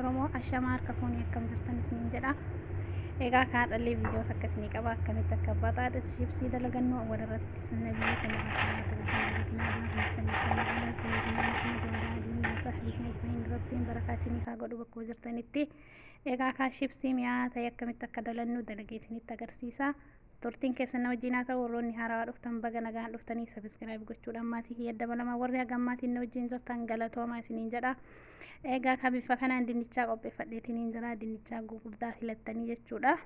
Oromoo ashamaa harka fuunii akkam jirtan isiniin jedha. Egaa kaadhallee viidiyoo takka isinii qaba akkamitti akka baaxaadha shibsii dalagannu walirratti sinna biyya kana salaatu rabbiin barakaa isiniif haa godhu bakka jirtanitti. Egaa kaa shibsii mi'aa ta'e akkamitti akka dalannu dalagee isinitti agarsiisa. Turtiin keessan wajjin haa ta'u warroonni haarawaa dhuftan baga nagaan dhuftanii sabiskiraayib gochuudhaan maatii hiyya dabalamaa warri hagam maatiin wajjin jirtan galatoomaa isiniin jedha. Egaa ka bifa kanaan dinnichaa qopheeffadheetiin jira. Dinnichaa gurguddaa filattanii jechuudha.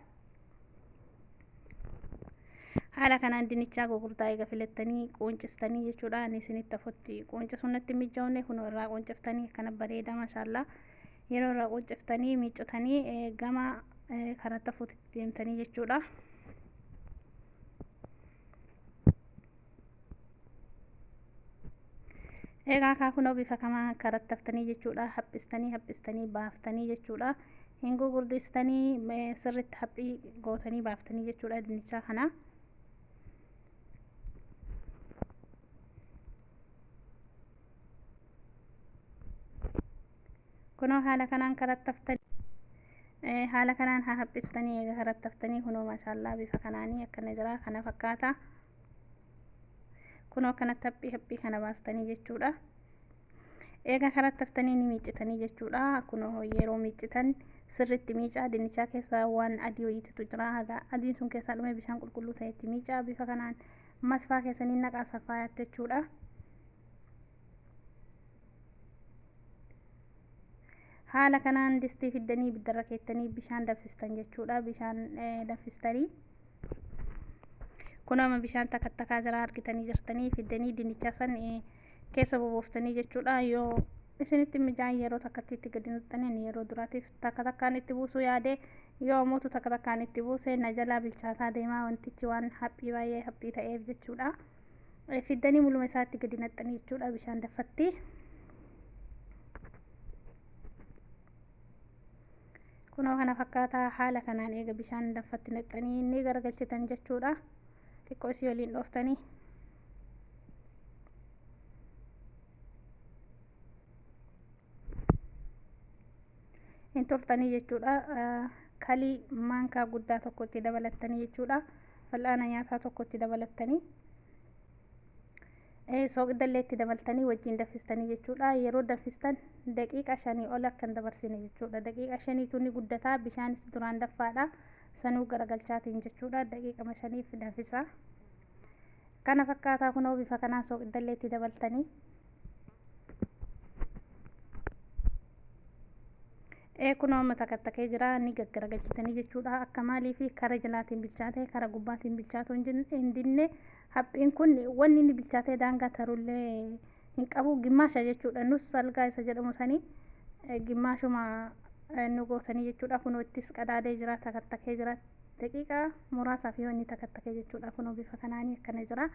Haala kanaan dinnichaa gurguddaa eega filattanii quuncistanii jechuudha. Ani isinitti afotti quuncisuun natti mijoone kun irraa quunciftanii kana bareeda maashaallah. Yeroo irraa quunciftanii miiccatanii gama karatti afuutti deemtanii jechuudha. Egaa kaakunoo bifa kamaa karatti haftanii jechuudha. Haphistanii baaftanii jechuudha. Hin gurguddistanii sirriitti haphii gootanii baaftanii jechuudha dinnichaa kana. Kunoo haala kanaan karatti haftanii haala kanaan haphistanii egaa karatti haftanii kunoo maashaallah bifa kanaanii akkana jira kana fakkaata. Kunoo kanatti haphii kana baastanii jechuudha. Egaa karatti haftanii ni miiccitanii jechuudha. Kunoo yeroo miiccitan sirriitti miicaa dinnichaa keessa waan adii wayiitu jira. Haga adiin sun keessaa dhume bishaan qulqulluu ta'etti miicaa bifa kanaan masfaa keessanii naqaa safaayaatti jechuudha. Haala kanaan distii fiddanii biddarra keettanii bishaan danfistan jechuudha. Bishaan danfistanii kunoo bishaan takkaa jira argitanii jirtanii fiddanii dinnichaa san keessa bobooftanii jechuudha. Yoo isinitti mijaan yeroo takkatti itti gadi nuxxanii yeroo duraatiif takkaan itti buusuu yaade yoo mootu takkaan itti buuse na jalaa bilchaataa deemaa wantichi waan haphii baay'ee haphii ta'eef jechuudha. Fiddanii mul'uma isaatti gadi naxxanii jechuudha bishaan danfatti. Kunoo kana fakkaataa haala kanaan eega bishaan danfatti naxxanii ni garagalchitan jechuudha. Xiqqoo isii waliin dhooftanii hin turtanii jechuudha. Kalii maankaa guddaa tokko itti dabalattanii jechuudha. Fal'aana nyaataa tokko itti dabalattanii soogidallee itti dabaltanii wajjin danfistanii jechuudha. Yeroo danfistan daqiiqa 5 ol akka hin dabarsine jechuudha. Daqiiqa 5tu ni guddataa bishaanis duraan danfaadha. Sanuu garagalchaatiin jechuudha. Daqiiqa 5f danfisa. Kana fakkaataa kunoo bifa kanaan soogidallee itti dabaltanii kunoo takattakee jira ni gaggaragalchitanii jechuudha. Akka maaliifi kara jalaatiin bilchaatee kara gubbaatiin bilchaatu hin dinne haphiin kun wanni inni bilchaatee daangaa tarullee hin qabu gimmaasha jechuudha. Nus salgaa isa jedhamu sanii gimmaashuma nu gootanii jechuudha. Kunoo ittis qadaadee jira takattakee jira. Daqiiqa muraasaaf yoo inni takattakee jechuudha. Kunoo bifa kanaanii akkana jira.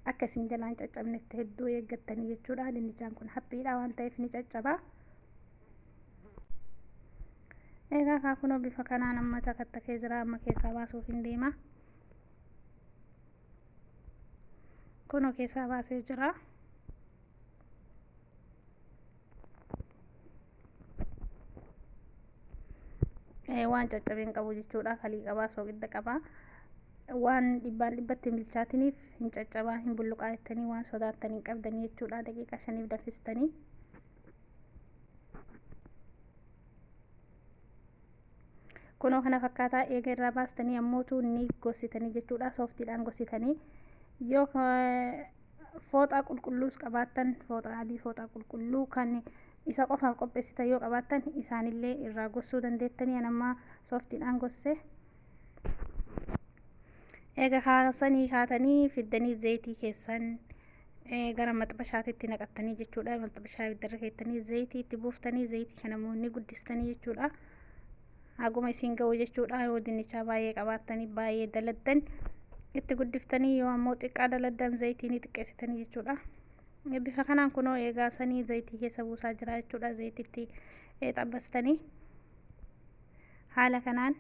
Akka isin jalaan caccabnetti hedduu eeggattanii jechuudha. Dinnichaan kun haphiidha waan ta'eef ni caccaba. Egaa kaakunoo bifa kanaan amma takattakee jira. Amma keessaa baasuuf hin deema. Kunoo keessaa baasee jira. Waan caccabeen qabu jechuudha. Kalii qabaa soogidda qabaa. Waan dhibbatti hin bilchaatiniif hin caccabaa hin bulluqaa jettanii waan sodaattanii qabdanii jechuudha. Daqiiqa 5f danfistanii kunoo kana fakkaataa eega irraa baastanii ammootu ni gossitanii jechuudha. Sooftiidhaan gossitanii yoo fooxaa qulqulluus qabaattan fooxaa adii fooxaa qulqulluu kan isa qofaaf qopheessitan yoo qabaattan isaanillee irraa gossuu dandeettanii. Anammaa sooftiidhaan gosse. Eega kaasanii kaatanii fiddanii zayitii keessan gara maxxabashaatitti naqattanii jechuudha. Maxxabashaa biddarra keettanii zayitii itti buuftanii zayitii kana ni guddistanii jechuudha. Haguma isin ga'u jechuudha. Yoo dinnichaa baay'ee qabaattanii baay'ee daladdan itti guddiftanii yoo ammoo xiqqaa daladdan zayitii ni xiqqeessitanii jechuudha. Bifa kanaan kunoo eegaa sanii zayitii keessa buusaa jira jechuudha. Zayitiitti xabbastanii haala kanaan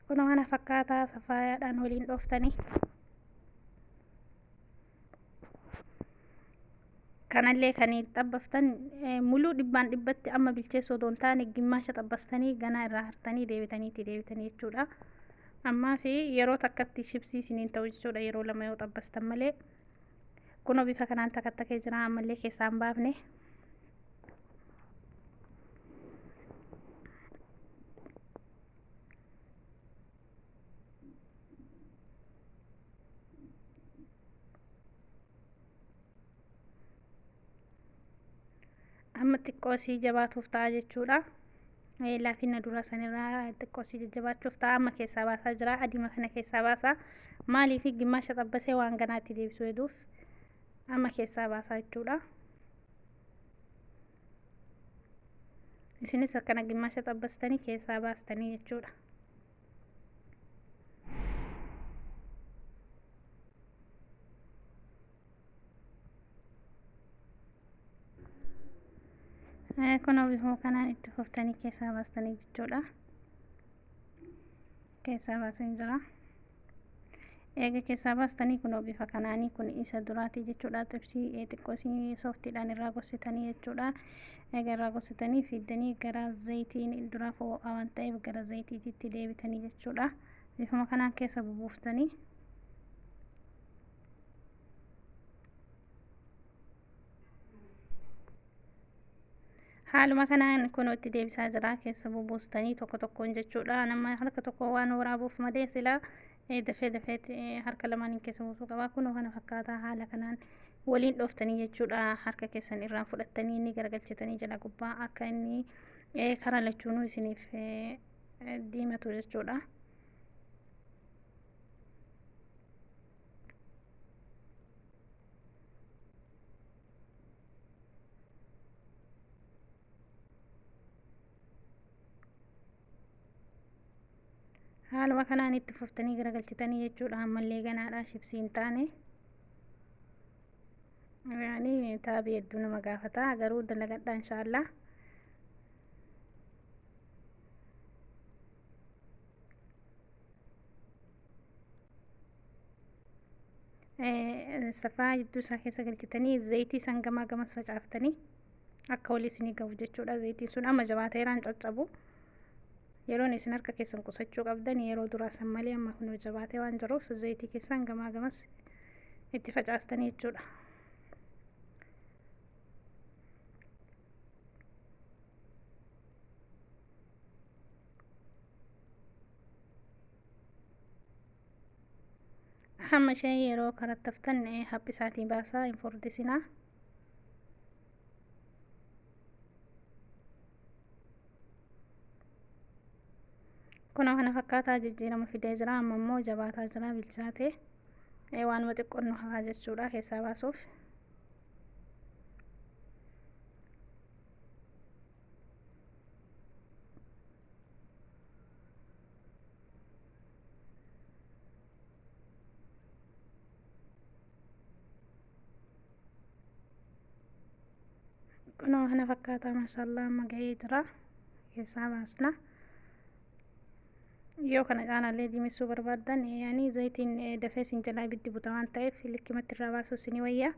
kunoo kana fakkaataa safaayaadhaan waliin dhooftanii kanallee kan xabbaftan muluu dhibbaan dhibbatti amma bilcheessoo osoo hin taane gimmaasha xabbastanii ganaa irraa hartanii deebitanii jechuudha. Ammaa fi yeroo takkatti shibsii isiniin ta'u jechuudha yeroo lama yoo xabbastan malee. Kunoo bifa kanaan takattakee jira ammallee keessaa hin baafne. Amma xiqqoo isii jabaatuuf ta'a jechuudha. Laafina dura sanirraa xiqqoo isii jajjabaachuuf ta'a. Amma keessaa baasaa jira. Adiima kana keessaa baasaa. Maaliif gimmaasha xabbasee waan ganaatti deebisuu heduuf amma keessaa baasaa jechuudha. Isinis akkana gimmaasha xabbastanii keessaa baastanii jechuudha. Kunoo bifuma kanaan itti fuftanii keessaa baastanii jechuudha. Keessaa baasanii jira. Eega keessaa baastanii kunoo bifa kanaanii kun isa duraati jechuudha. Xibsii xiqqoo isii sooftiidhaan irraa gossitanii jechuudha. Eega irraa gossitanii fiddanii gara zayitiin duraaf ho'aa waan ta'eef gara zayitiitti deebitanii jechuudha. Bifuma kanaan keessa bubuuftanii haaluma kanaan kunoo itti deebisaa jira keessa bubuustanii tokko tokkoon jechuudha. Nama harka tokko waan waraabuuf malee silaa dafeetti harka lamaaniin keessa buusuu qaba. Kunoo kana fakkaataa haala kanaan waliin dhooftanii jechuudha. Harka keessan irraan fudhattanii inni garagalchitanii jala gubbaa akka inni karaa lachuunuu isiniif diimatu jechuudha. Haaluma kanaan itti fuftanii garagalchitanii jechuudha. Ammallee ganaadha shibsii hin taane. Yani taabii hedduu nama gaafata garuu dalagadha inshaallah. Safaa jidduu isaa keessa galchitanii zayitii san gamaa gamas facaaftanii akka walii isinii gahu jechuudha. Zayitiin sun amma jabaateeraan caccabu. Yeroon isin harka keessan qusachuu qabdan yeroo duraa san malee amma kun jabaatee waan jiruuf zayitii keessan gamaa gamas itti facaastanii jechuudha. Hamma ishee yeroo karattaftan haphisaatii baasaa hin furdisinaa. Kunoo kana fakkaataa jijjiirama fidee jira. Amma immoo jabaataa jira bilchaatee waanuma xiqqoon nu hafaa jechuudha keessaa baasuuf. Kunoo kana fakkaataa maashaallah amma gahee jira keessaa baasna. Yoo kana caalaallee diimessuu barbaaddan yani zayitiin dafee isin jalaa ibiddi buta waan ta'eef likkimatti irraa baasuu isinii wayya.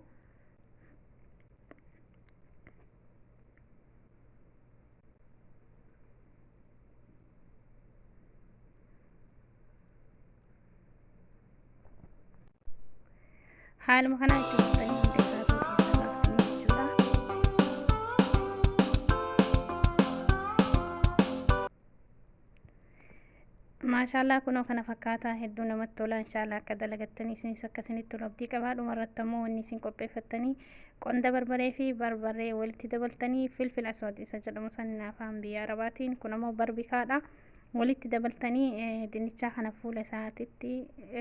Haaluma kanaan itti buutanii hunda isaatuu keessaa baaftanii jechuudha. Maashaallah kunoo kana fakkaataa hedduu namatti tola. Inshaallah akka dalagattanii isinis akkasinitti tola abdii qabaa. Dhumarratti ammoo wanni isin qopheeffattanii qonda barbaree fi barbaree walitti dabaltanii filfil aswad isa jedhamu san afaan biyya arabaatiin kun ammoo barbikaadha. Walitti dabaltanii dinnichaa kana fuula isaatitti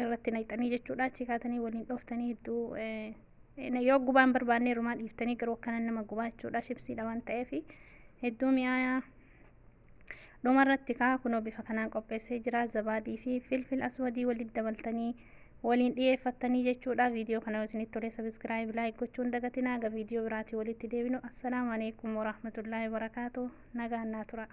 irratti naqxanii jechuudha. Achi kaatanii waliin dhooftanii hedduu yoo gubaan barbaanne rumaa dhiiftanii garuu akkanan nama gubaa jechuudha. Shibsiidha waan ta'eef hedduu mi'aayaa. Dhumarratti kaa kunoo bifa kanaan qopheessee jira. Zabaadii fi filfil aswadii walitti dabaltanii waliin dhiyeeffattanii jechuudha. Viidiyoo kana isinitti tole sabiskiraayib laayik gochuun dagatinaa. Aga viidiyoo biraatii walitti deebinu. Assalaamu alaykum warahmatullaahi wabarakaatuh. Nagaan naa tura.